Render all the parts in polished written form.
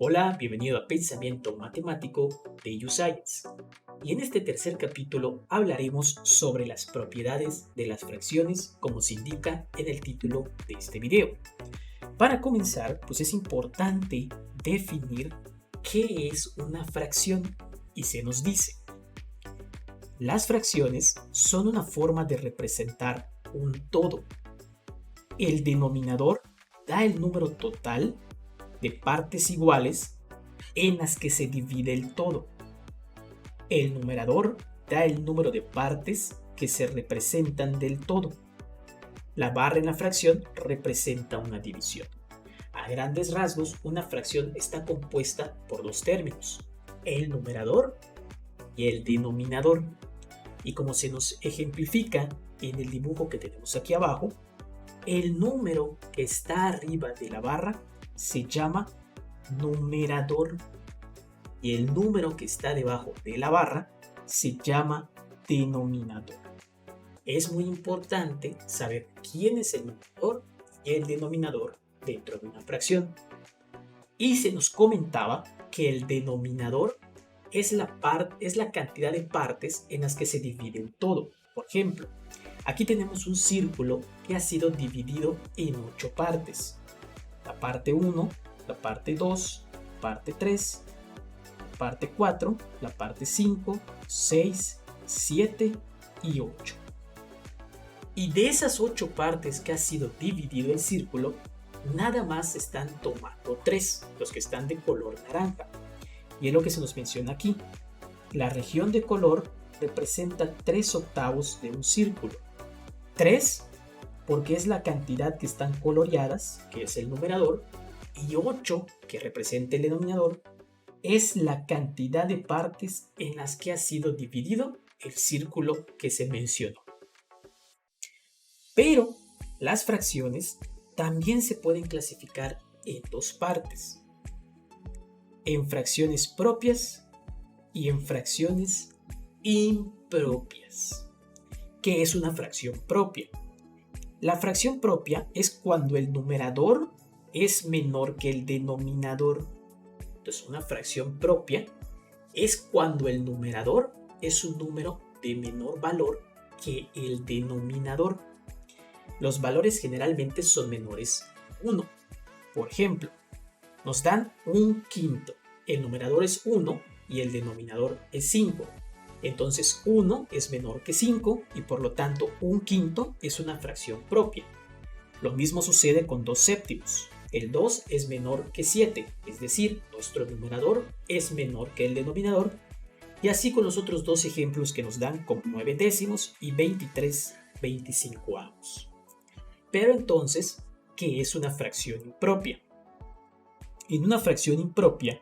Hola, bienvenido a Pensamiento Matemático de YouScience. Y en este tercer capítulo hablaremos sobre las propiedades de las fracciones, como se indica en el título de este video. Para comenzar, pues es importante definir qué es una fracción y se nos dice: las fracciones son una forma de representar un todo. El denominador da el número total de partes iguales en las que se divide el todo. El numerador da el número de partes que se representan del todo. La barra en la fracción representa una división. A grandes rasgos, una fracción está compuesta por dos términos: el numerador y el denominador. Y como se nos ejemplifica en el dibujo que tenemos aquí abajo, el número que está arriba de la barra se llama numerador y el número que está debajo de la barra se llama denominador. Es muy importante saber quién es el numerador y el denominador dentro de una fracción. Y se nos comentaba que el denominador es la cantidad de partes en las que se divide un todo. Por ejemplo, aquí tenemos un círculo que ha sido dividido en 8 partes. La parte 1, la parte 2, la parte 3, la parte 4, la parte 5, 6, 7 y 8. Y de esas 8 partes que ha sido dividido el círculo, nada más están tomando 3, los que están de color naranja. Y es lo que se nos menciona aquí. La región de color representa 3/8 de un círculo. 3 porque es la cantidad que están coloreadas, que es el numerador, y 8, que representa el denominador, es la cantidad de partes en las que ha sido dividido el círculo que se mencionó. Pero las fracciones también se pueden clasificar en dos partes: en fracciones propias y en fracciones impropias. ¿Qué es una fracción propia? La fracción propia es cuando el numerador es menor que el denominador. Entonces, una fracción propia es cuando el numerador es un número de menor valor que el denominador. Los valores generalmente son menores a 1. Por ejemplo, nos dan un quinto. El numerador es 1 y el denominador es 5. Entonces 1 es menor que 5 y por lo tanto un quinto es una fracción propia. Lo mismo sucede con 2 séptimos. El 2 es menor que 7, es decir, nuestro numerador es menor que el denominador. Y así con los otros dos ejemplos que nos dan como 9 décimos y 23/25. Pero entonces, ¿qué es una fracción impropia? En una fracción impropia,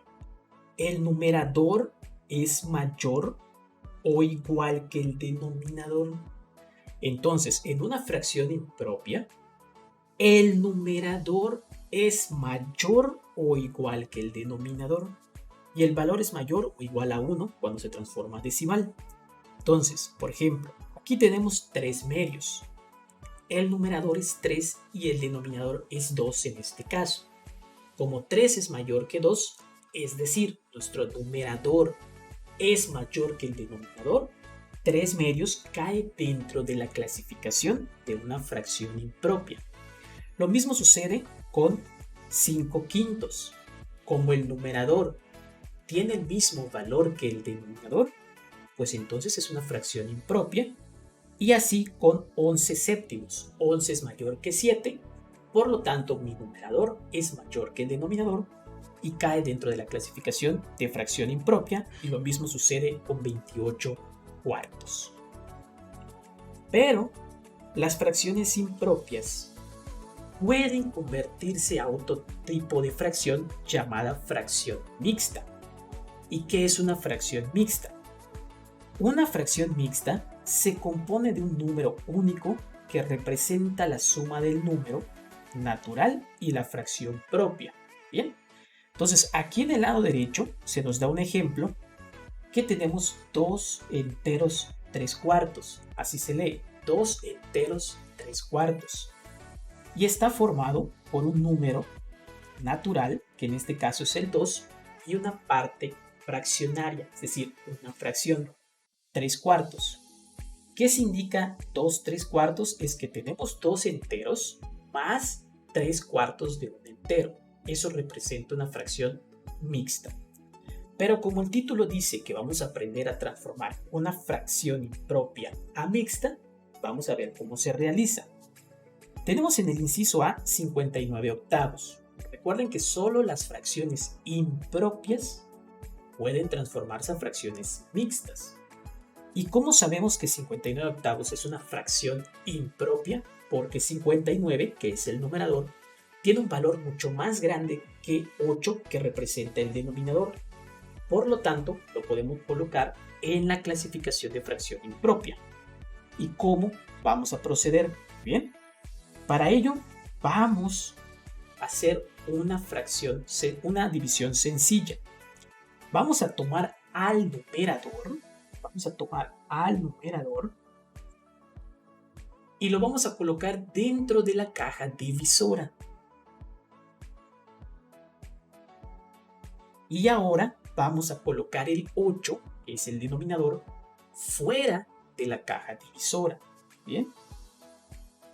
el numerador es mayor o igual que el denominador. Entonces, en una fracción impropia, el numerador es mayor o igual que el denominador y el valor es mayor o igual a 1 cuando se transforma a decimal. Entonces, por ejemplo, aquí tenemos 3 medios. El numerador es 3 y el denominador es 2 en este caso. Como 3 es mayor que 2, es decir, nuestro numerador es mayor que el denominador, 3 medios cae dentro de la clasificación de una fracción impropia. Lo mismo sucede con 5 quintos. Como el numerador tiene el mismo valor que el denominador, pues entonces es una fracción impropia. Y así con 11 séptimos. 11 es mayor que 7, por lo tanto mi numerador es mayor que el denominador y cae dentro de la clasificación de fracción impropia, y lo mismo sucede con 28 cuartos. Pero las fracciones impropias pueden convertirse a otro tipo de fracción llamada fracción mixta. ¿Y qué es una fracción mixta? Una fracción mixta se compone de un número único que representa la suma del número natural y la fracción propia. Bien. Entonces, aquí en el lado derecho se nos da un ejemplo que tenemos 2 enteros 3 cuartos. Así se lee, 2 enteros 3 cuartos. Y está formado por un número natural que en este caso es el 2, y una parte fraccionaria, es decir, una fracción 3/4. ¿Qué significa 2/3? Es que tenemos dos enteros más 3/4 de un entero. Eso representa una fracción mixta. Pero como el título dice que vamos a aprender a transformar una fracción impropia a mixta, vamos a ver cómo se realiza. Tenemos en el inciso A 59/8. Recuerden que solo las fracciones impropias pueden transformarse a fracciones mixtas. ¿Y cómo sabemos que 59/8 es una fracción impropia? Porque 59, que es el numerador, tiene un valor mucho más grande que 8, que representa el denominador. Por lo tanto, lo podemos colocar en la clasificación de fracción impropia. ¿Y cómo vamos a proceder? Bien, para ello vamos a hacer una división sencilla. Vamos a tomar al numerador y lo vamos a colocar dentro de la caja divisora. Y ahora vamos a colocar el 8, que es el denominador, fuera de la caja divisora. Bien.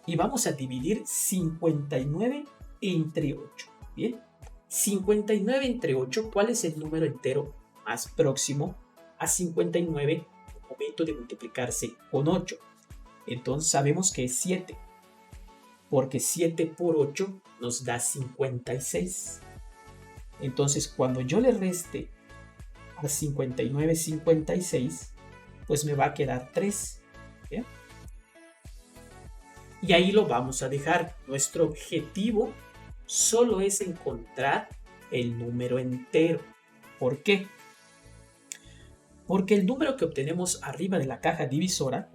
Y vamos a dividir 59 entre 8. Bien. 59 entre 8, ¿cuál es el número entero más próximo a 59 al momento de multiplicarse con 8? Entonces sabemos que es 7, porque 7 por 8 nos da 56. Entonces cuando yo le reste a 59 56, pues me va a quedar 3. ¿Bien? Y ahí lo vamos a dejar. Nuestro objetivo solo es encontrar el número entero. ¿Por qué? Porque el número que obtenemos arriba de la caja divisora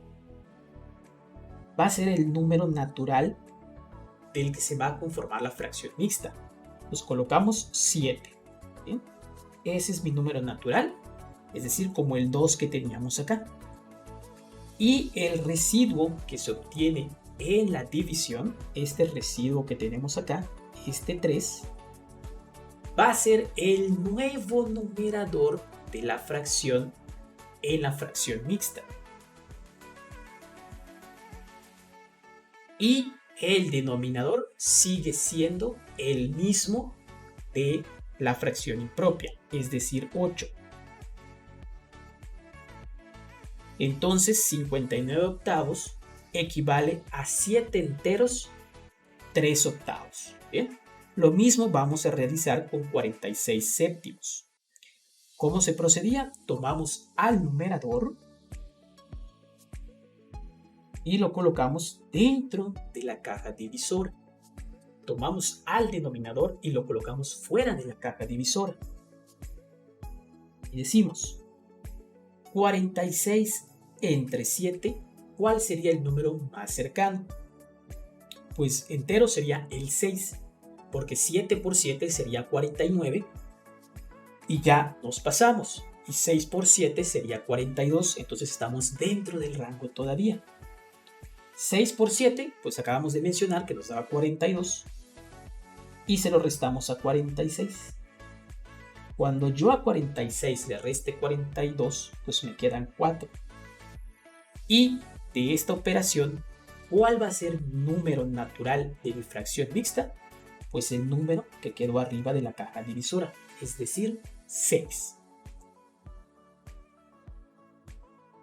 va a ser el número natural del que se va a conformar la fracción mixta. Nos colocamos 7. ¿Bien? Ese es mi número natural, es decir, como el 2 que teníamos acá. Y el residuo que se obtiene en la división, este residuo que tenemos acá, este 3, va a ser el nuevo numerador de la fracción en la fracción mixta. Y el denominador sigue siendo el mismo de la fracción impropia, es decir, 8. Entonces 59/8 equivale a 7 enteros 3/8. ¿Bien? Lo mismo vamos a realizar con 46/7. ¿Cómo se procedía? Tomamos al numerador y lo colocamos dentro de la caja divisora. Tomamos al denominador y lo colocamos fuera de la caja divisora. Y decimos 46 entre 7, ¿cuál sería el número más cercano? Pues entero sería el 6, porque 7 por 7 sería 49 y ya nos pasamos. Y 6 por 7 sería 42, entonces estamos dentro del rango todavía. 6 por 7, pues acabamos de mencionar que nos daba 42 y se lo restamos a 46. Cuando yo a 46 le reste 42, pues me quedan 4. Y de esta operación, ¿cuál va a ser el número natural de mi fracción mixta? Pues el número que quedó arriba de la caja divisora, es decir, 6.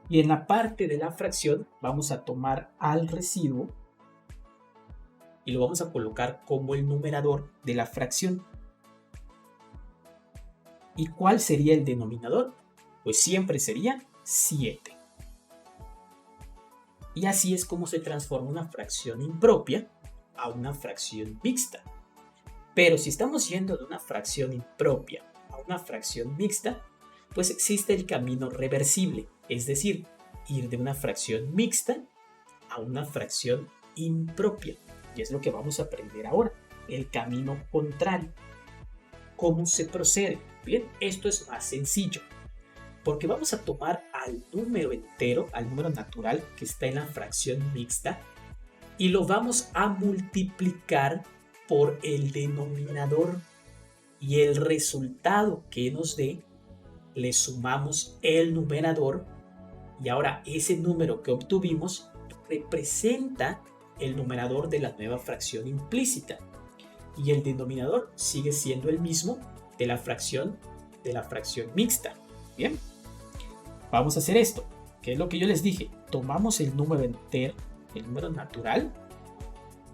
Y en la parte de la fracción vamos a tomar al residuo y lo vamos a colocar como el numerador de la fracción. ¿Y cuál sería el denominador? Pues siempre sería 7. Y así es como se transforma una fracción impropia a una fracción mixta. Pero si estamos yendo de una fracción impropia a una fracción mixta, pues existe el camino reversible, es decir, ir de una fracción mixta a una fracción impropia. Y es lo que vamos a aprender ahora, el camino contrario. ¿Cómo se procede? Bien, esto es más sencillo, porque vamos a tomar al número entero, al número natural que está en la fracción mixta, y lo vamos a multiplicar por el denominador. y el resultado que nos dé le sumamos el numerador y ahora ese número que obtuvimos representa el numerador de la nueva fracción implícita y el denominador sigue siendo el mismo de la fracción mixta. Bien, vamos a hacer esto, que es lo que yo les dije. Tomamos el número entero, el número natural,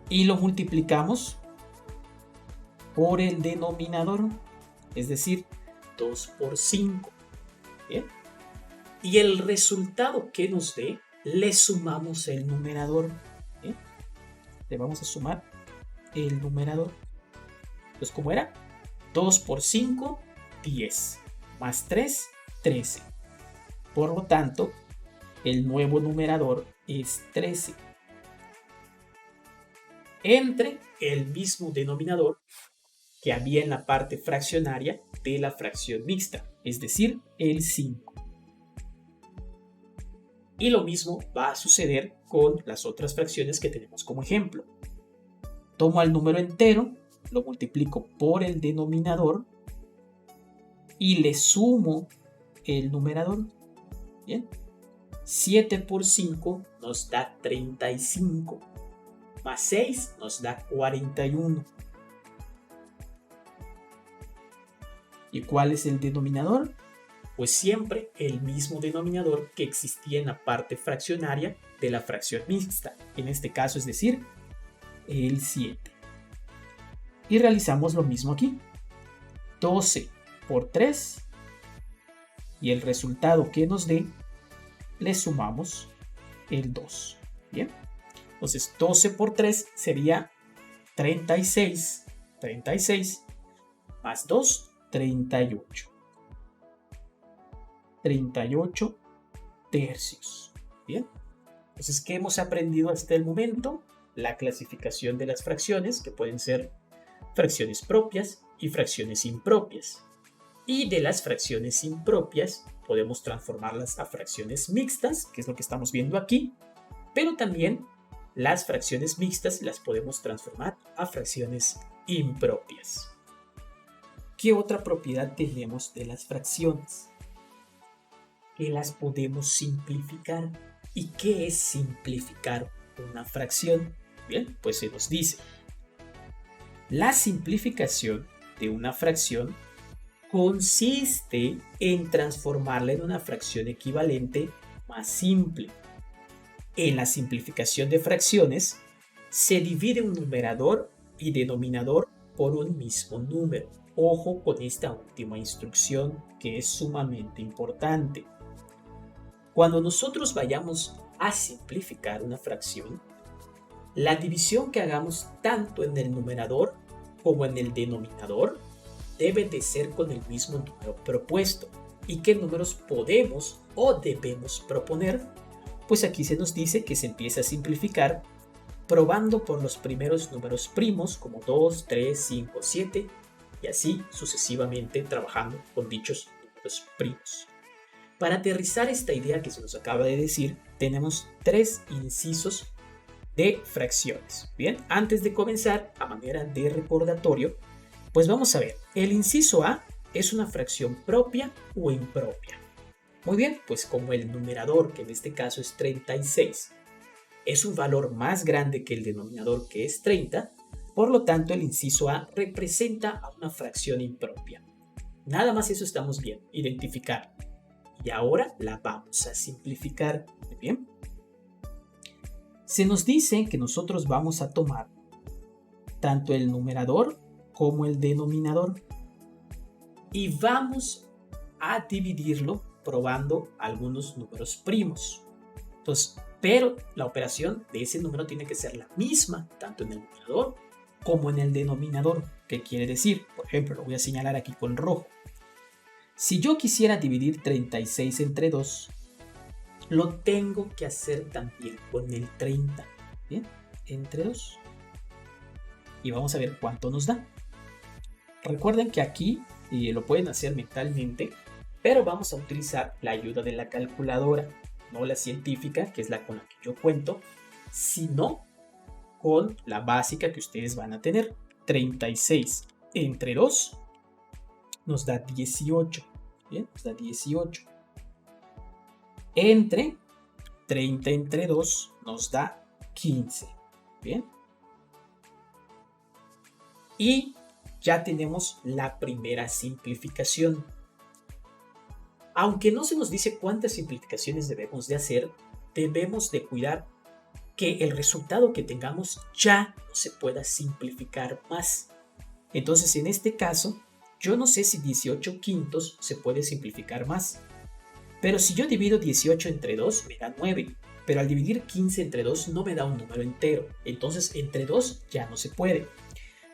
y lo multiplicamos por el denominador, es decir, 2 por 5. Bien, y el resultado que nos dé le sumamos el numerador. Bien, le vamos a sumar el numerador. Entonces, ¿cómo era? 2 por 5, 10, más 3, 13. Por lo tanto, el nuevo numerador es 13. Entre el mismo denominador que había en la parte fraccionaria de la fracción mixta, es decir, el 5. Y lo mismo va a suceder con las otras fracciones que tenemos como ejemplo. Tomo el número entero, lo multiplico por el denominador y le sumo el numerador. Bien, 7 por 5 nos da 35, más 6 nos da 41. ¿Y cuál es el denominador? Pues siempre el mismo denominador que existía en la parte fraccionaria de la fracción mixta, en este caso es decir, el 7. Y realizamos lo mismo aquí. 12 por 3 y el resultado que nos dé le sumamos el 2. Bien, entonces 12 por 3 sería 36, 36 más 2, 38. 38 tercios. Bien, entonces, ¿qué hemos aprendido hasta el momento? La clasificación de las fracciones, que pueden ser fracciones propias y fracciones impropias. Y de las fracciones impropias podemos transformarlas a fracciones mixtas, que es lo que estamos viendo aquí, pero también las fracciones mixtas las podemos transformar a fracciones impropias. ¿Qué otra propiedad tenemos de las fracciones? Que las podemos simplificar. ¿Y qué es simplificar una fracción? Bien, pues se nos dice: la simplificación de una fracción consiste en transformarla en una fracción equivalente más simple. En la simplificación de fracciones se divide un numerador y denominador por un mismo número. Ojo con esta última instrucción, que es sumamente importante. Cuando nosotros vayamos a simplificar una fracción, la división que hagamos tanto en el numerador como en el denominador debe de ser con el mismo número propuesto. ¿Y qué números podemos o debemos proponer? Pues aquí se nos dice que se empieza a simplificar probando por los primeros números primos como 2, 3, 5, 7 y así sucesivamente trabajando con dichos números primos. Para aterrizar esta idea que se nos acaba de decir, tenemos 3 incisos de fracciones. Bien, antes de comenzar, a manera de recordatorio, pues vamos a ver, el inciso A es una fracción propia o impropia. Muy bien, pues como el numerador, que en este caso es 36, es un valor más grande que el denominador, que es 30, por lo tanto el inciso A representa a una fracción impropia. Nada más eso estamos bien, identificar. Y ahora la vamos a simplificar. Muy bien. Se nos dice que nosotros vamos a tomar tanto el numerador como el denominador y vamos a dividirlo probando algunos números primos. Entonces, pero la operación de ese número tiene que ser la misma tanto en el numerador como en el denominador. ¿Qué quiere decir? Por ejemplo, lo voy a señalar aquí con rojo. Si yo quisiera dividir 36 entre 2, lo tengo que hacer también con el 30. Bien, entre 2. Y vamos a ver cuánto nos da. Recuerden que aquí lo pueden hacer mentalmente, pero vamos a utilizar la ayuda de la calculadora, no la científica, que es la con la que yo cuento, sino con la básica que ustedes van a tener. 36 entre 2 nos da 18. Bien, nos da 18. Entre 30 entre 2 nos da 15. Bien. Y ya tenemos la primera simplificación. Aunque no se nos dice cuántas simplificaciones debemos de hacer, debemos de cuidar que el resultado que tengamos ya no se pueda simplificar más. Entonces, en este caso, yo no sé si 18 quintos se puede simplificar más. Pero si yo divido 18 entre 2, me da 9. Pero al dividir 15 entre 2 no me da un número entero. Entonces, entre 2 ya no se puede.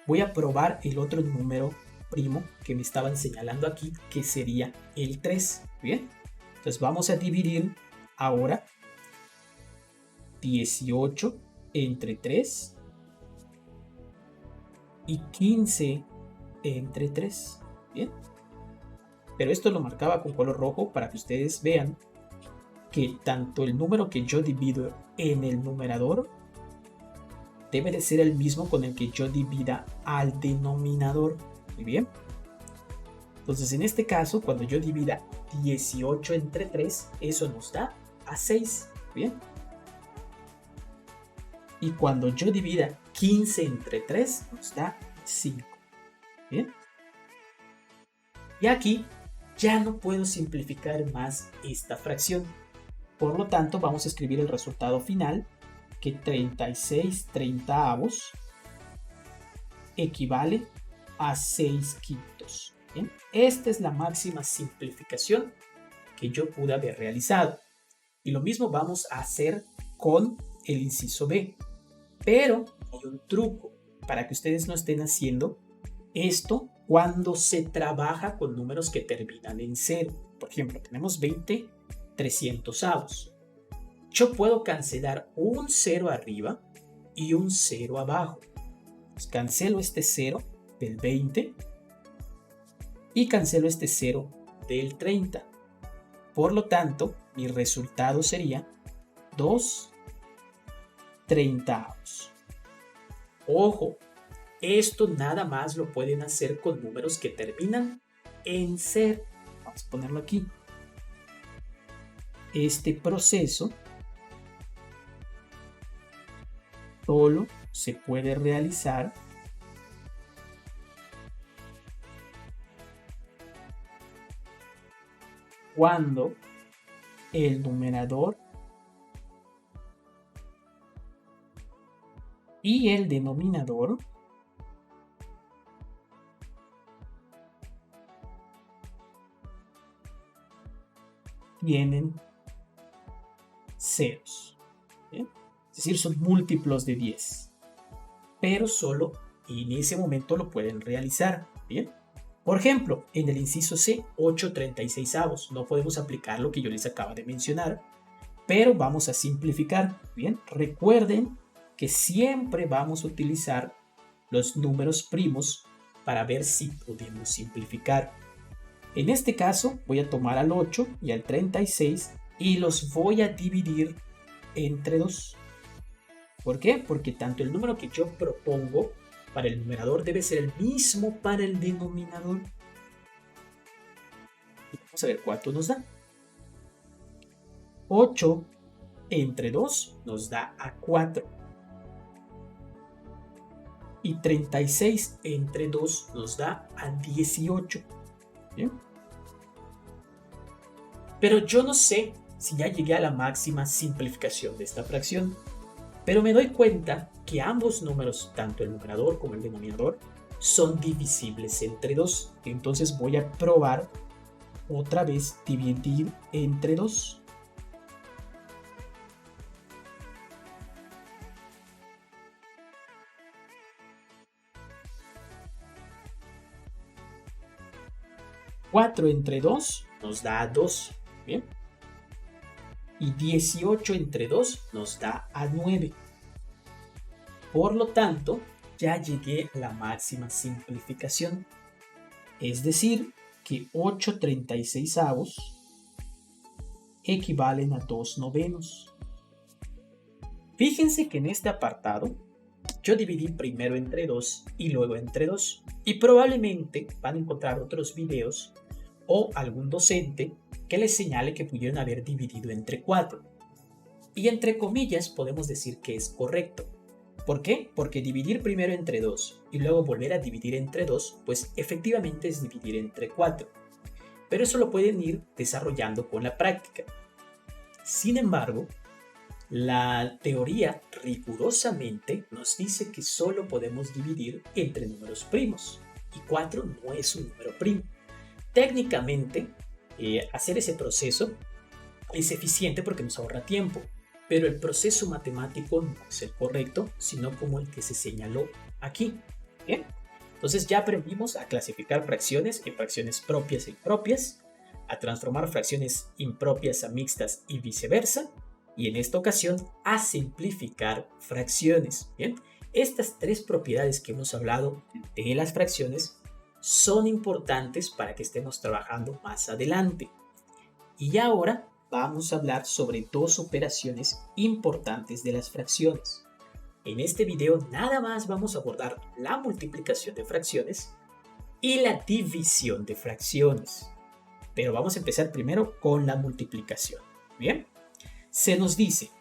Voy a probar el otro número primo que me estaban señalando aquí, que sería el 3. Bien, entonces vamos a dividir ahora 18 entre 3 y 15 entre 3. Bien, pero esto lo marcaba con color rojo para que ustedes vean que tanto el número que yo divido en el numerador debe de ser el mismo con el que yo divida al denominador. Muy bien. Entonces, en este caso, cuando yo divida 18 entre 3, eso nos da a 6. Bien. Y cuando yo divida 15 entre 3, nos da 5. Bien. Y aquí ya no puedo simplificar más esta fracción. Por lo tanto, vamos a escribir el resultado final, que 36 treintavos equivale a 6 quintos. ¿Bien? Esta es la máxima simplificación que yo pude haber realizado. Y lo mismo vamos a hacer con el inciso B. Pero hay un truco para que ustedes no estén haciendo esto cuando se trabaja con números que terminan en 0. Por ejemplo, tenemos 20 300avos. Yo puedo cancelar un 0 arriba y un 0 abajo. Pues cancelo este 0 del 20 y cancelo este 0 del 30. Por lo tanto, mi resultado sería 2 treintavos. Ojo, esto nada más lo pueden hacer con números que terminan en 0. Vamos a ponerlo aquí. Este proceso solo se puede realizar cuando el numerador y el denominador tienen ceros. ¿Bien? Es decir, son múltiplos de 10. Pero solo en ese momento lo pueden realizar. ¿Bien? Por ejemplo, en el inciso C, 8 36avos. No podemos aplicar lo que yo les acabo de mencionar, pero vamos a simplificar. Bien, recuerden que siempre vamos a utilizar los números primos para ver si podemos simplificar. En este caso, voy a tomar al 8 y al 36 y los voy a dividir entre 2. ¿Por qué? Porque tanto el número que yo propongo para el numerador debe ser el mismo para el denominador. Y vamos a ver cuánto nos da. 8 entre 2 nos da a 4. Y 36 entre 2 nos da a 18. ¿Bien? Pero yo no sé si ya llegué a la máxima simplificación de esta fracción. Pero me doy cuenta que ambos números, tanto el numerador como el denominador, son divisibles entre 2. Entonces voy a probar otra vez dividir entre 2. Cuatro entre 2 nos da 2. ¿Bien? Y 18 entre 2 nos da a 9. Por lo tanto, ya llegué a la máxima simplificación. Es decir, que 8 36avos equivalen a 2 novenos. Fíjense que en este apartado yo dividí primero entre 2 y luego entre 2. Y probablemente van a encontrar otros videos o algún docente que les señale que pudieron haber dividido entre 4. Y entre comillas podemos decir que es correcto. ¿Por qué? Porque dividir primero entre 2 y luego volver a dividir entre 2, pues efectivamente es dividir entre 4. Pero eso lo pueden ir desarrollando con la práctica. Sin embargo, la teoría rigurosamente nos dice que solo podemos dividir entre números primos y 4 no es un número primo. Técnicamente, hacer ese proceso es eficiente porque nos ahorra tiempo, pero el proceso matemático no es el correcto, sino como el que se señaló aquí. ¿Bien? Entonces ya aprendimos a clasificar fracciones en fracciones propias e impropias, a transformar fracciones impropias a mixtas y viceversa, y en esta ocasión a simplificar fracciones. Bien, estas 3 propiedades que hemos hablado de las fracciones son importantes para que estemos trabajando más adelante. Y ahora vamos a hablar sobre 2 operaciones importantes de las fracciones. En este video nada más vamos a abordar la multiplicación de fracciones y la división de fracciones. Pero vamos a empezar primero con la multiplicación. Bien, se nos dice,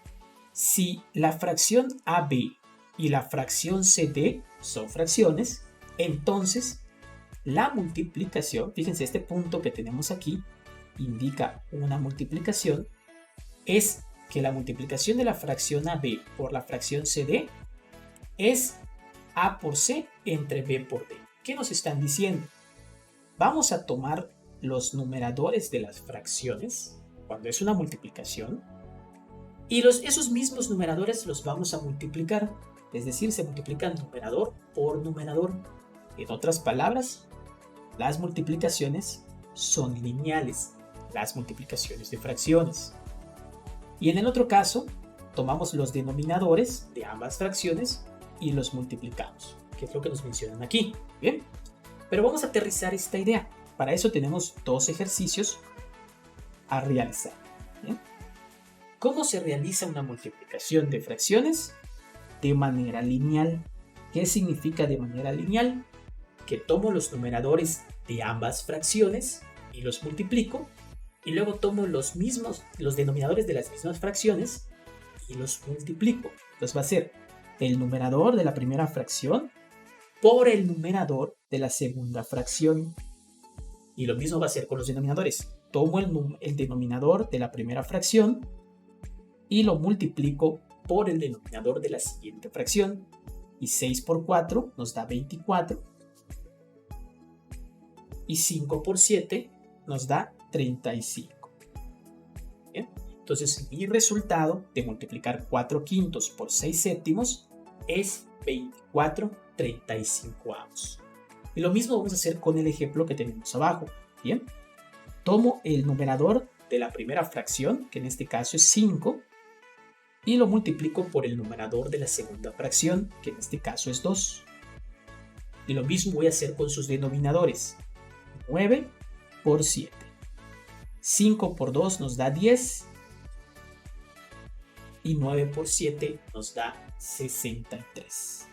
si la fracción AB y la fracción CD son fracciones, entonces la multiplicación, fíjense este punto que tenemos aquí, indica una multiplicación, es que la multiplicación de la fracción AB por la fracción CD es A por C entre B por D. ¿Qué nos están diciendo? Vamos a tomar los numeradores de las fracciones, cuando es una multiplicación, y esos mismos numeradores los vamos a multiplicar, es decir, se multiplican numerador por numerador. En otras palabras, las multiplicaciones son lineales, las multiplicaciones de fracciones. Y en el otro caso, tomamos los denominadores de ambas fracciones y los multiplicamos, que es lo que nos mencionan aquí. Bien, pero vamos a aterrizar esta idea. Para eso tenemos 2 ejercicios a realizar. ¿Bien? ¿Cómo se realiza una multiplicación de fracciones? De manera lineal. ¿Qué significa de manera lineal? Que tomo los numeradores de ambas fracciones y los multiplico, y luego tomo los denominadores de las mismas fracciones y los multiplico. Entonces va a ser el numerador de la primera fracción por el numerador de la segunda fracción. Y lo mismo va a ser con los denominadores. Tomo el denominador de la primera fracción y lo multiplico por el denominador de la siguiente fracción. Y 6 por 4 nos da 24. Y 5 por 7 nos da 35. ¿Bien? Entonces mi resultado de multiplicar 4 quintos por 6 séptimos es 24/35. Y lo mismo vamos a hacer con el ejemplo que tenemos abajo. Bien, tomo el numerador de la primera fracción, que en este caso es 5, y lo multiplico por el numerador de la segunda fracción, que en este caso es 2. Y lo mismo voy a hacer con sus denominadores. 9 por 7. 5 por 2 nos da 10. Y 9 por 7 nos da 63.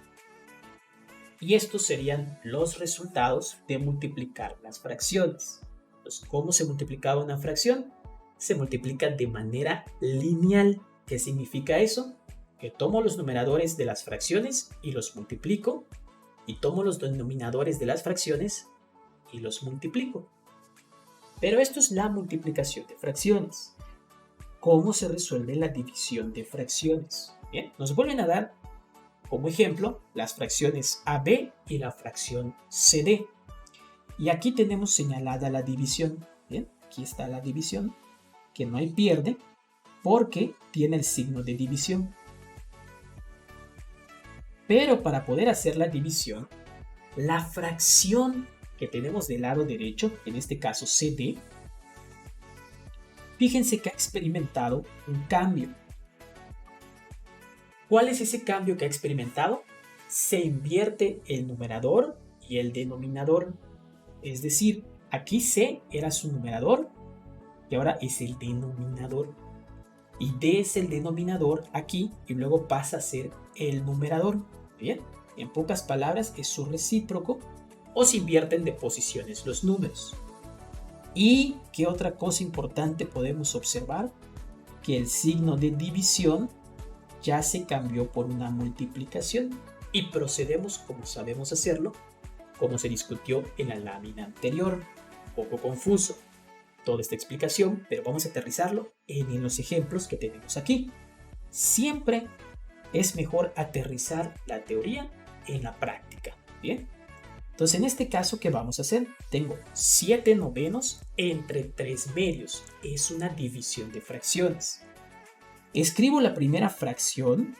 Y estos serían los resultados de multiplicar las fracciones. Entonces, ¿cómo se multiplicaba una fracción? Se multiplica de manera lineal. ¿Qué significa eso? Que tomo los numeradores de las fracciones y los multiplico, y tomo los denominadores de las fracciones y los multiplico. Pero esto es la multiplicación de fracciones. ¿Cómo se resuelve la división de fracciones? Bien, nos vuelven a dar como ejemplo las fracciones AB y la fracción CD. Y aquí tenemos señalada la división. Bien, aquí está la división, que no hay pierde porque tiene el signo de división. Pero para poder hacer la división, la fracción que tenemos del lado derecho, en este caso CD, fíjense que ha experimentado un cambio. ¿Cuál es ese cambio que ha experimentado? Se invierte el numerador y el denominador. Es decir, aquí C era su numerador y ahora es el denominador. Y D es el denominador aquí y luego pasa a ser el numerador. Bien, en pocas palabras es su recíproco o se invierten de posiciones los números. ¿Y qué otra cosa importante podemos observar? Que el signo de división ya se cambió por una multiplicación y procedemos como sabemos hacerlo, como se discutió en la lámina anterior. Un poco confuso toda esta explicación, pero vamos a aterrizarlo en los ejemplos que tenemos aquí. Siempre es mejor aterrizar la teoría en la práctica. Bien, entonces en este caso, ¿qué vamos a hacer? Tengo 7 novenos entre 3 medios. Es una división de fracciones. Escribo la primera fracción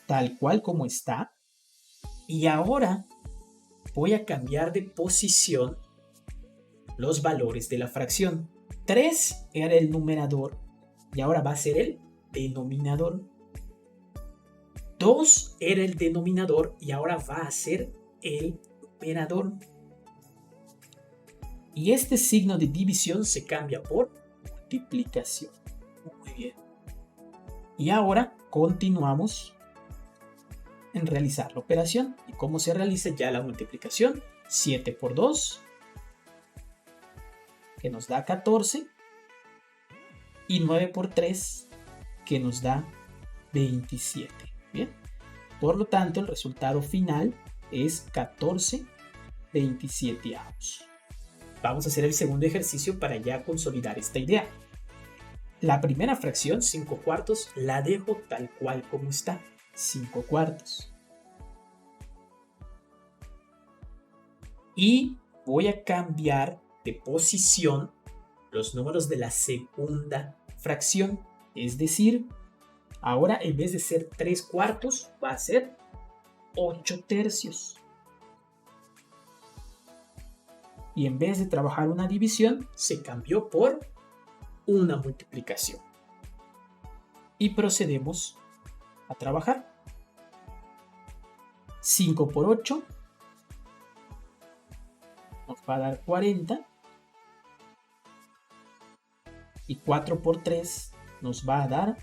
tal cual como está y ahora voy a cambiar de posición los valores de la fracción. 3 era el numerador y ahora va a ser el denominador. 2 era el denominador y ahora va a ser el numerador. Y este signo de división se cambia por multiplicación. Muy bien. Y ahora continuamos en realizar la operación. ¿Y cómo se realiza ya la multiplicación? 7 por 2, que nos da 14, y 9 por 3, que nos da 27. Bien. Por lo tanto, el resultado final es 14/27. Vamos a hacer el segundo ejercicio para ya consolidar esta idea. La primera fracción, 5 cuartos, la dejo tal cual como está. 5 cuartos. Y voy a cambiar de posición los números de la segunda fracción. Es decir, ahora en vez de ser 3 cuartos, va a ser 8 tercios. Y en vez de trabajar una división, se cambió por una multiplicación. Y procedemos a trabajar. 5 por 8 nos va a dar 40. Y 4 por 3 nos va a dar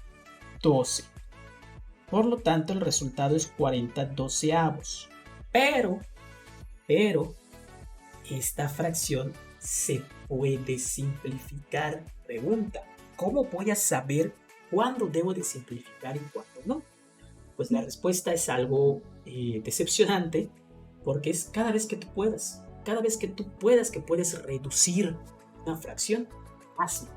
12. Por lo tanto, el resultado es 40/12. Pero, esta fracción se puede simplificar. Pregunta, ¿cómo voy a saber cuándo debo de simplificar y cuándo no? Pues la respuesta es algo decepcionante, porque es cada vez que tú puedas. Cada vez que tú puedas que puedes reducir una fracción, hazlo.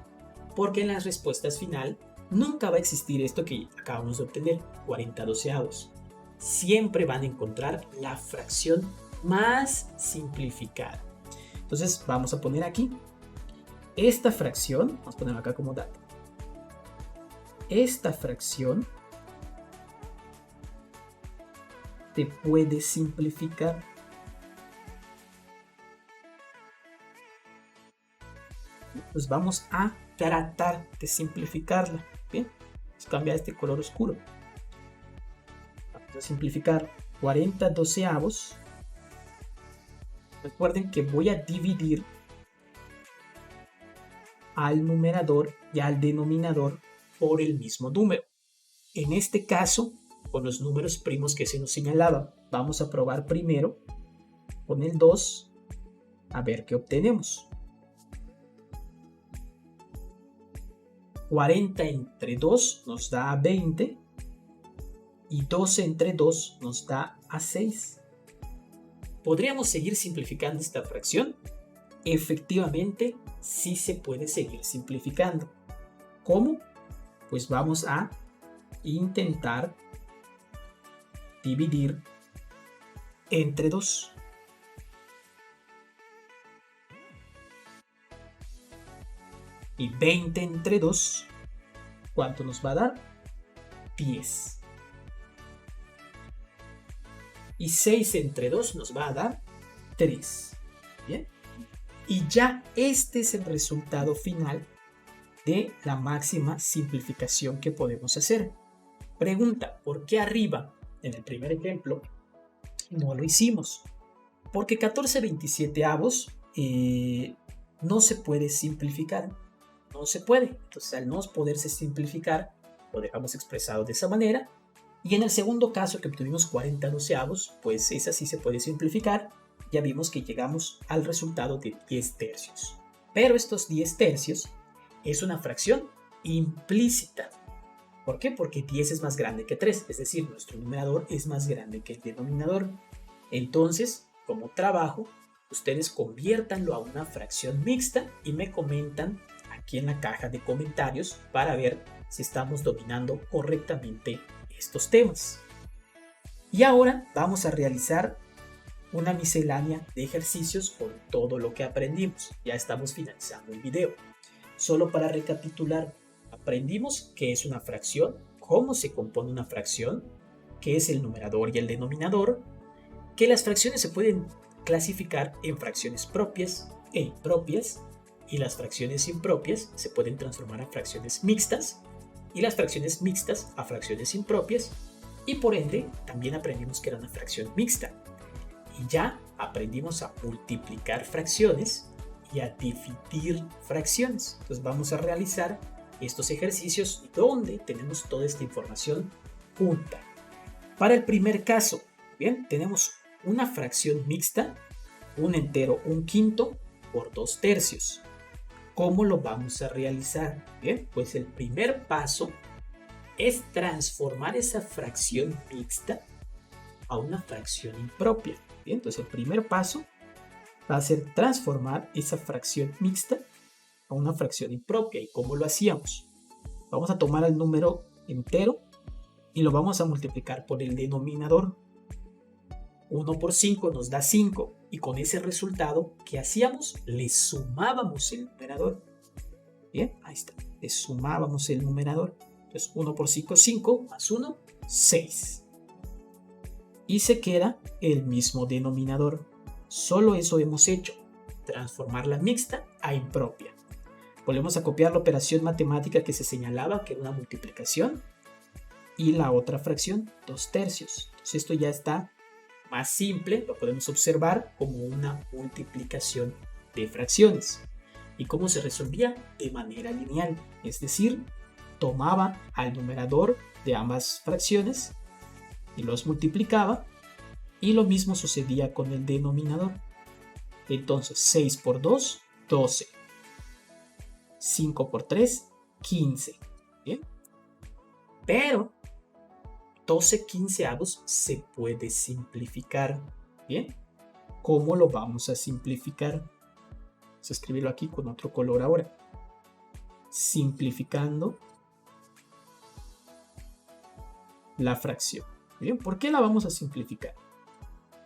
Porque en las respuestas final nunca va a existir esto que acabamos de obtener, 40/12. Siempre van a encontrar la fracción más simplificada. Entonces vamos a poner aquí esta fracción, vamos a ponerlo acá como dato. Esta fracción te puede simplificar. Pues vamos a tratar de simplificarla. Bien, vamos a cambiar este color oscuro. Vamos a simplificar 40/12. Recuerden que voy a dividir al numerador y al denominador por el mismo número. En este caso, con los números primos que se nos señalaban, vamos a probar primero con el 2 a ver qué obtenemos. 40 entre 2 nos da 20 y 12 entre 2 nos da a 6. ¿Podríamos seguir simplificando esta fracción? Efectivamente, sí se puede seguir simplificando. ¿Cómo? Pues vamos a intentar dividir entre 2. Y 20 entre 2, ¿cuánto nos va a dar? 10. Y 6 entre 2 nos va a dar 3. Bien. Y ya este es el resultado final de la máxima simplificación que podemos hacer. Pregunta, ¿por qué arriba, en el primer ejemplo, no lo hicimos? Porque 14/27 no se puede simplificar. No se puede. Entonces, al no poderse simplificar, lo dejamos expresado de esa manera Y en el segundo caso que obtuvimos 40 doceavos, pues esa sí se puede simplificar. Ya vimos que llegamos al resultado de 10 tercios. Pero estos 10 tercios es una fracción implícita. ¿Por qué? Porque 10 es más grande que 3, es decir, nuestro numerador es más grande que el denominador. Entonces, como trabajo, ustedes conviértanlo a una fracción mixta y me comentan aquí en la caja de comentarios para ver si estamos dominando correctamente estos temas. Y ahora vamos a realizar una miscelánea de ejercicios con todo lo que aprendimos. Ya estamos finalizando el video. Solo para recapitular, aprendimos qué es una fracción, cómo se compone una fracción, qué es el numerador y el denominador, que las fracciones se pueden clasificar en fracciones propias e impropias, y las fracciones impropias se pueden transformar a fracciones mixtas, y las fracciones mixtas a fracciones impropias, y por ende también aprendimos que era una fracción mixta. Y ya aprendimos a multiplicar fracciones y a dividir fracciones. Entonces vamos a realizar estos ejercicios donde tenemos toda esta información junta. Para el primer caso, bien, tenemos una fracción mixta, un entero 1/5 por 2 tercios. ¿Cómo lo vamos a realizar? Bien, pues el primer paso es transformar esa fracción mixta a una fracción impropia. Bien, entonces el primer paso va a ser transformar esa fracción mixta a una fracción impropia. ¿Y cómo lo hacíamos? Vamos a tomar el número entero y lo vamos a multiplicar por el denominador. 1 por 5 nos da 5 y con ese resultado, ¿qué hacíamos? Le sumábamos el numerador. Bien, ahí está. Le sumábamos el numerador. Entonces 1 por 5, 5 más 1, 6. Y se queda el mismo denominador. Solo eso hemos hecho, transformar la mixta a impropia. Volvemos a copiar la operación matemática que se señalaba, que era una multiplicación, y la otra fracción, 2 tercios. Entonces esto ya está más simple, lo podemos observar como una multiplicación de fracciones. ¿Y cómo se resolvía? De manera lineal, es decir, tomaba al numerador de ambas fracciones y los multiplicaba, y lo mismo sucedía con el denominador. Entonces 6 por 2, 12. 5 por 3, 15. ¿Bien? Pero 12 quinceavos se puede simplificar. ¿Bien? ¿Cómo lo vamos a simplificar? Vamos a escribirlo aquí con otro color ahora. Simplificando la fracción. Bien, ¿por qué la vamos a simplificar?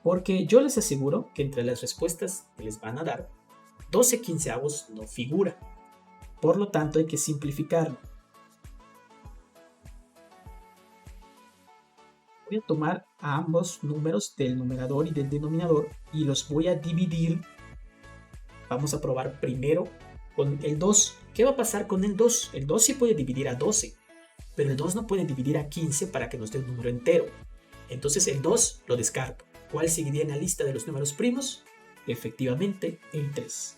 Porque yo les aseguro que entre las respuestas que les van a dar, 12 quinceavos no figura. Por lo tanto, hay que simplificarlo. Voy a tomar a ambos números del numerador y del denominador y los voy a dividir. Vamos a probar primero con el 2. ¿Qué va a pasar con el 2? El 2 sí puede dividir a 12, pero el 2 no puede dividir a 15 para que nos dé un número entero. Entonces el 2 lo descarto. ¿Cuál seguiría en la lista de los números primos? Efectivamente, el 3.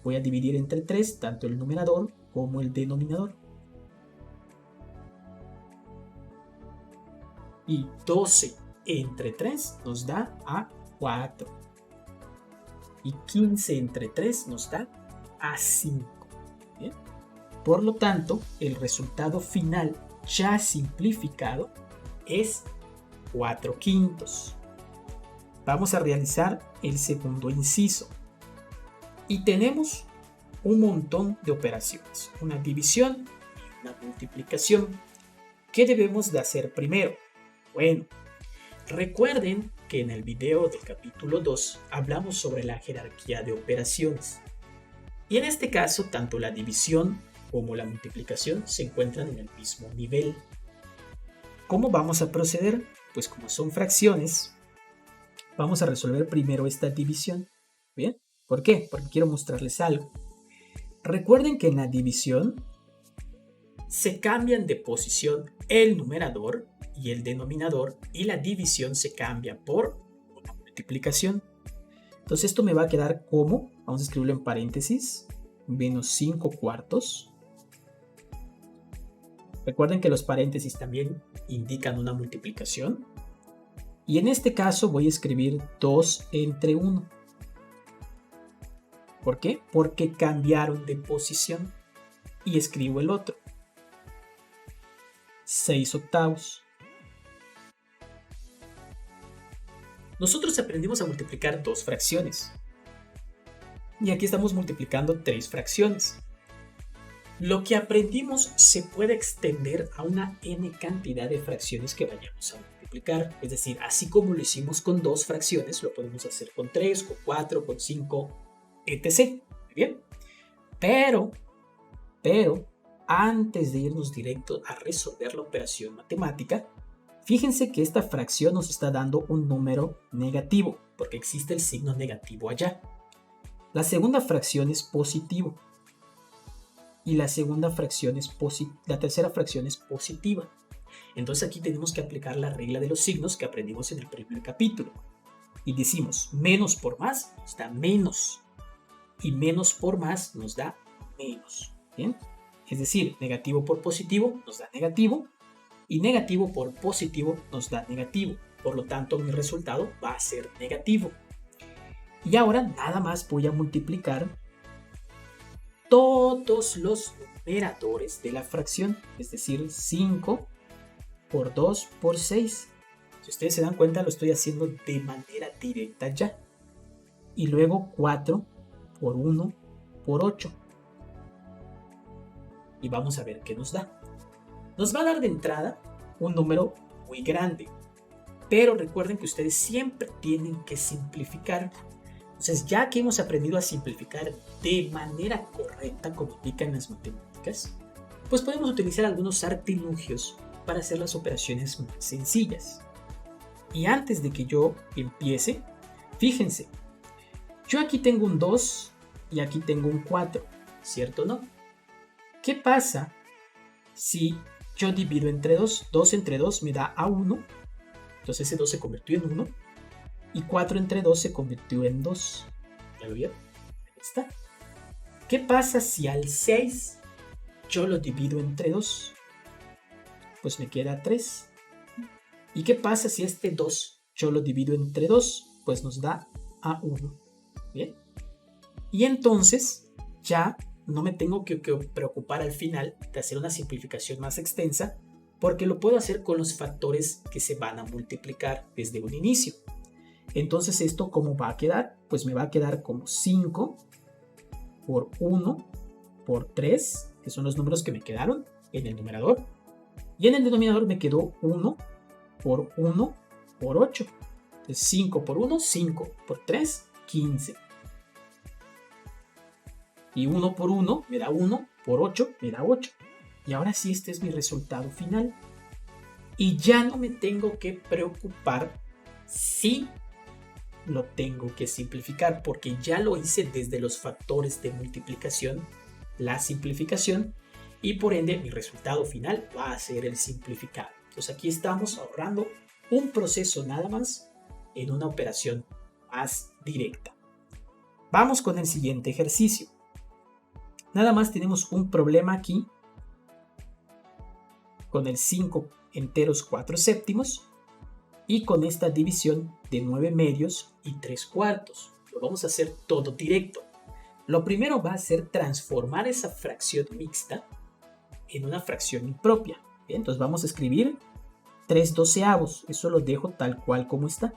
Voy a dividir entre 3 tanto el numerador como el denominador. Y 12 entre 3 nos da a 4. Y 15 entre 3 nos da a 5. ¿Bien? Por lo tanto, el resultado final ya simplificado es 4/5. Vamos a realizar el segundo inciso. Y tenemos un montón de operaciones, una división y una multiplicación. ¿Qué debemos de hacer primero? Bueno, recuerden que en el video del capítulo 2 hablamos sobre la jerarquía de operaciones. Y en este caso, tanto la división como la multiplicación se encuentran en el mismo nivel. ¿Cómo vamos a proceder? Pues como son fracciones, vamos a resolver primero esta división. ¿Bien? ¿Por qué? Porque quiero mostrarles algo. Recuerden que en la división se cambian de posición el numerador y el denominador y la división se cambia por una multiplicación. Entonces esto me va a quedar como, vamos a escribirlo en paréntesis, menos 5 cuartos Recuerden que los paréntesis también indican una multiplicación. Y en este caso voy a escribir 2 entre 1. ¿Por qué? Porque cambiaron de posición. Y escribo el otro. 6 octavos. Nosotros aprendimos a multiplicar 2 fracciones. Y aquí estamos multiplicando 3 fracciones. Lo que aprendimos se puede extender a una n cantidad de fracciones que vayamos a multiplicar. Es decir, así como lo hicimos con 2 fracciones, lo podemos hacer con 3, con 4, con 5, etc. ¿Bien? Pero, antes de irnos directo a resolver la operación matemática, fíjense que esta fracción nos está dando un número negativo, porque existe el signo negativo allá. La segunda fracción es positivo. Y la tercera fracción es positiva. Entonces aquí tenemos que aplicar la regla de los signos que aprendimos en el primer capítulo. Y decimos, menos por más nos da menos. Y menos por más nos da menos. ¿Bien? Es decir, negativo por positivo nos da negativo. Y negativo por positivo nos da negativo. Por lo tanto, mi resultado va a ser negativo. Y ahora nada más voy a multiplicar todos los numeradores de la fracción, es decir, 5 por 2 por 6. Si ustedes se dan cuenta, lo estoy haciendo de manera directa ya. Y luego 4 por 1 por 8. Y vamos a ver qué nos da. Nos va a dar de entrada un número muy grande. Pero recuerden que ustedes siempre tienen que simplificar. Entonces, ya que hemos aprendido a simplificar de manera correcta, como indican las matemáticas, pues podemos utilizar algunos artilugios para hacer las operaciones más sencillas. Y antes de que yo empiece, fíjense, yo aquí tengo un 2 y aquí tengo un 4, ¿cierto o no? ¿Qué pasa si yo divido entre 2? 2 entre 2 me da a 1, entonces ese 2 se convirtió en 1. Y 4 entre 2 se convirtió en 2. ¿Ya lo vieron? Ahí está. ¿Qué pasa si al 6 yo lo divido entre 2? Pues me queda 3. ¿Y qué pasa si este 2 yo lo divido entre 2? Pues nos da a 1. ¿Bien? Y entonces ya no me tengo que preocupar al final de hacer una simplificación más extensa, porque lo puedo hacer con los factores que se van a multiplicar desde un inicio. Entonces, ¿esto cómo va a quedar? Pues me va a quedar como 5 por 1 por 3, que son los números que me quedaron en el numerador. Y en el denominador me quedó 1 por 1 por 8. Entonces, 5 por 1, 5 por 3, 15. Y 1 por 1 me da 1, por 8 me da 8. Y ahora sí, este es mi resultado final. Y ya no me tengo que preocupar si lo tengo que simplificar, porque ya lo hice desde los factores de multiplicación, la simplificación, y por ende mi resultado final va a ser el simplificado. Entonces aquí estamos ahorrando un proceso nada más en una operación más directa. Vamos con el siguiente ejercicio. Nada más tenemos un problema aquí con el 5 enteros 4 séptimos y con esta división de 9 medios y 3 cuartos. Lo vamos a hacer todo directo. Lo primero va a ser transformar esa fracción mixta en una fracción impropia. Bien, entonces vamos a escribir 3 doceavos. Eso lo dejo tal cual como está.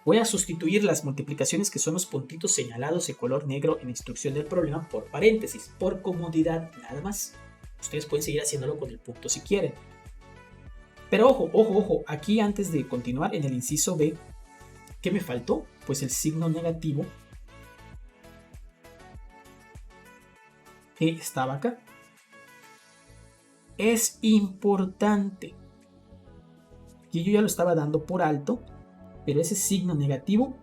Voy a sustituir las multiplicaciones, que son los puntitos señalados de color negro en la instrucción del problema, por paréntesis, por comodidad nada más. Ustedes pueden seguir haciéndolo con el punto si quieren. Pero ojo, aquí antes de continuar en el inciso B, ¿qué me faltó? Pues el signo negativo que estaba acá. Es importante. Y yo ya lo estaba dando por alto, pero ese signo negativo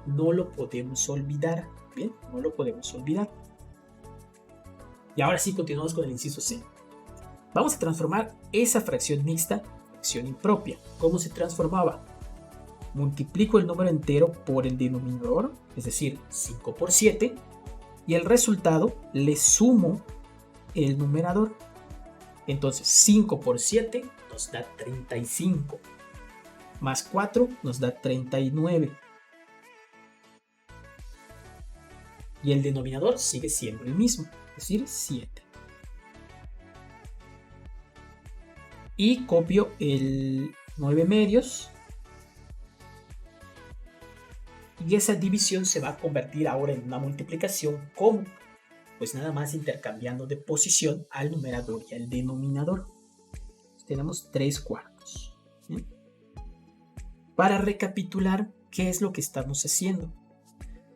no lo podemos olvidar. Bien, no lo podemos olvidar. Y ahora sí continuamos con el inciso C. Vamos a transformar esa fracción mixta en fracción impropia. ¿Cómo se transformaba? Multiplico el número entero por el denominador, es decir, 5 por 7, y el resultado le sumo el numerador. Entonces 5 por 7 nos da 35, más 4 nos da 39. Y el denominador sigue siendo el mismo, es decir, 7. Y copio el 9 medios. Y esa división se va a convertir ahora en una multiplicación. ¿Cómo? Pues nada más intercambiando de posición al numerador y al denominador. Tenemos 3 cuartos. ¿Bien? Para recapitular, ¿qué es lo que estamos haciendo?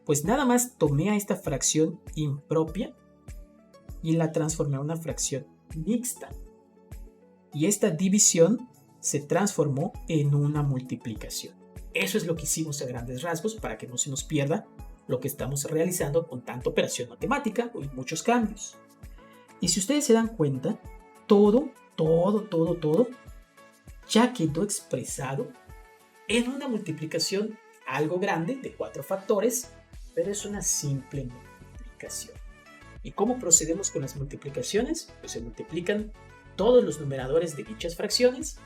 Pues nada más tomé a esta fracción impropia y la transformé a una fracción mixta. Y esta división se transformó en una multiplicación. Eso es lo que hicimos a grandes rasgos para que no se nos pierda lo que estamos realizando con tanta operación matemática y muchos cambios. Y si ustedes se dan cuenta, todo ya quedó expresado en una multiplicación algo grande de 4 factores, pero es una simple multiplicación. ¿Y cómo procedemos con las multiplicaciones? Pues se multiplican todos los numeradores de dichas fracciones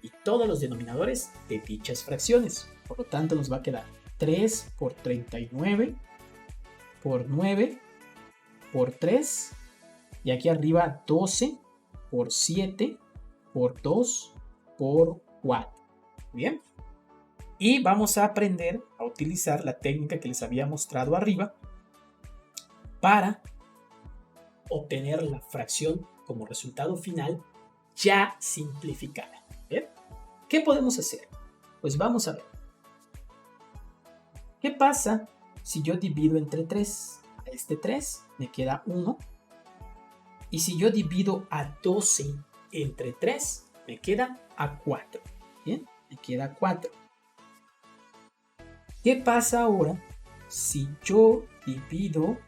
y todos los denominadores de dichas fracciones. Por lo tanto, nos va a quedar 3 por 39 por 9 por 3 y aquí arriba 12 por 7 por 2 por 4. Bien. Y vamos a aprender a utilizar la técnica que les había mostrado arriba para obtener la fracción como resultado final ya simplificada. ¿Bien? ¿Qué podemos hacer? Pues vamos a ver. ¿Qué pasa si yo divido entre 3? A este 3 me queda 1. Y si yo divido a 12 entre 3, me queda a 4. Bien, me queda 4. ¿Qué pasa ahora si yo divido?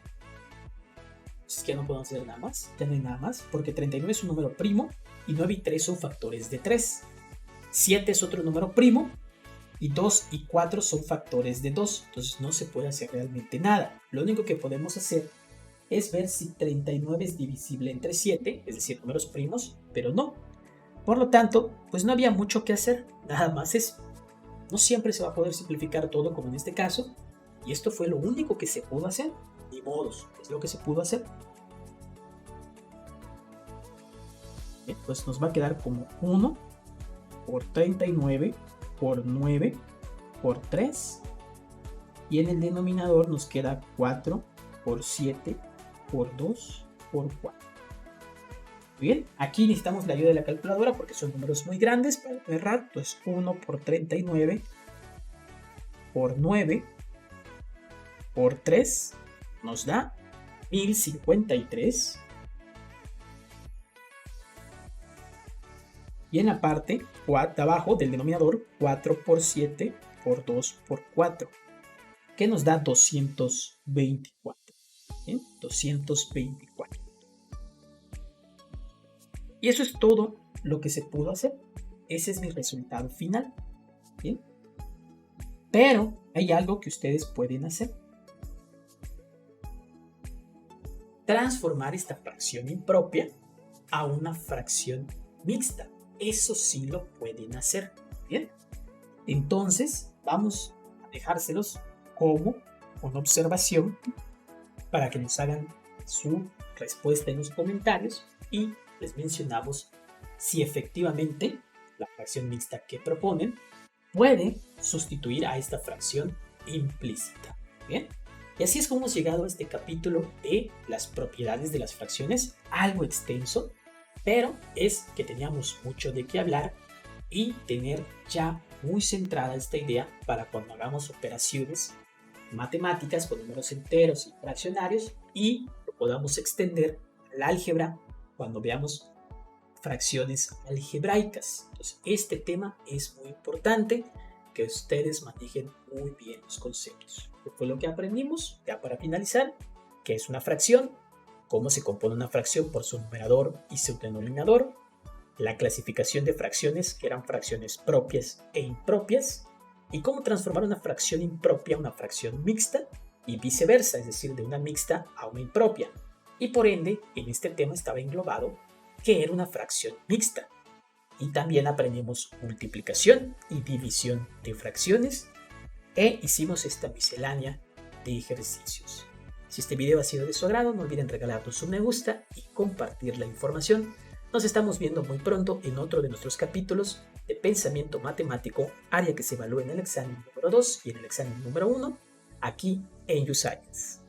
Es que no podemos hacer nada más, ya no hay nada más, porque 39 es un número primo y 9 y 3 son factores de 3. 7 es otro número primo y 2 y 4 son factores de 2. Entonces no se puede hacer realmente nada. Lo único que podemos hacer es ver si 39 es divisible entre 7, es decir, números primos, pero no. Por lo tanto, pues no había mucho que hacer, nada más eso. No siempre se va a poder simplificar todo como en este caso, y esto fue lo único que se pudo hacer. Ni modos, es lo que se pudo hacer. Bien, pues nos va a quedar como 1 por 39 por 9 por 3, y en el denominador nos queda 4 por 7 por 2 por 4. Bien, aquí necesitamos la ayuda de la calculadora porque son números muy grandes para errar. Entonces 1 por 39 por 9 por 3 nos da 1053. Y en la parte de abajo del denominador, 4 por 7 por 2 por 4, que nos da 224. ¿Bien? 224. Y eso es todo lo que se pudo hacer. Ese es mi resultado final. ¿Bien? Pero hay algo que ustedes pueden hacer. Transformar esta fracción impropia a una fracción mixta. Eso sí lo pueden hacer. Bien. Entonces vamos a dejárselos como una observación para que nos hagan su respuesta en los comentarios y les mencionamos si efectivamente la fracción mixta que proponen puede sustituir a esta fracción implícita. Bien. Y así es como hemos llegado a este capítulo de las propiedades de las fracciones, algo extenso, pero es que teníamos mucho de qué hablar y tener ya muy centrada esta idea para cuando hagamos operaciones matemáticas con números enteros y fraccionarios y lo podamos extender al álgebra cuando veamos fracciones algebraicas. Entonces, este tema es muy importante, que ustedes manejen muy bien los conceptos. ¿Qué fue lo que aprendimos? Ya para finalizar, ¿qué es una fracción? ¿Cómo se compone una fracción por su numerador y su denominador? La clasificación de fracciones, que eran fracciones propias e impropias, y cómo transformar una fracción impropia a una fracción mixta, y viceversa, es decir, de una mixta a una impropia. Y por ende, en este tema estaba englobado que era una fracción mixta. Y también aprendimos multiplicación y división de fracciones e hicimos esta miscelánea de ejercicios. Si este video ha sido de su agrado, no olviden regalarnos un me gusta y compartir la información. Nos estamos viendo muy pronto en otro de nuestros capítulos de pensamiento matemático, área que se evalúa en el examen número 2 y en el examen número 1, aquí en YouScience.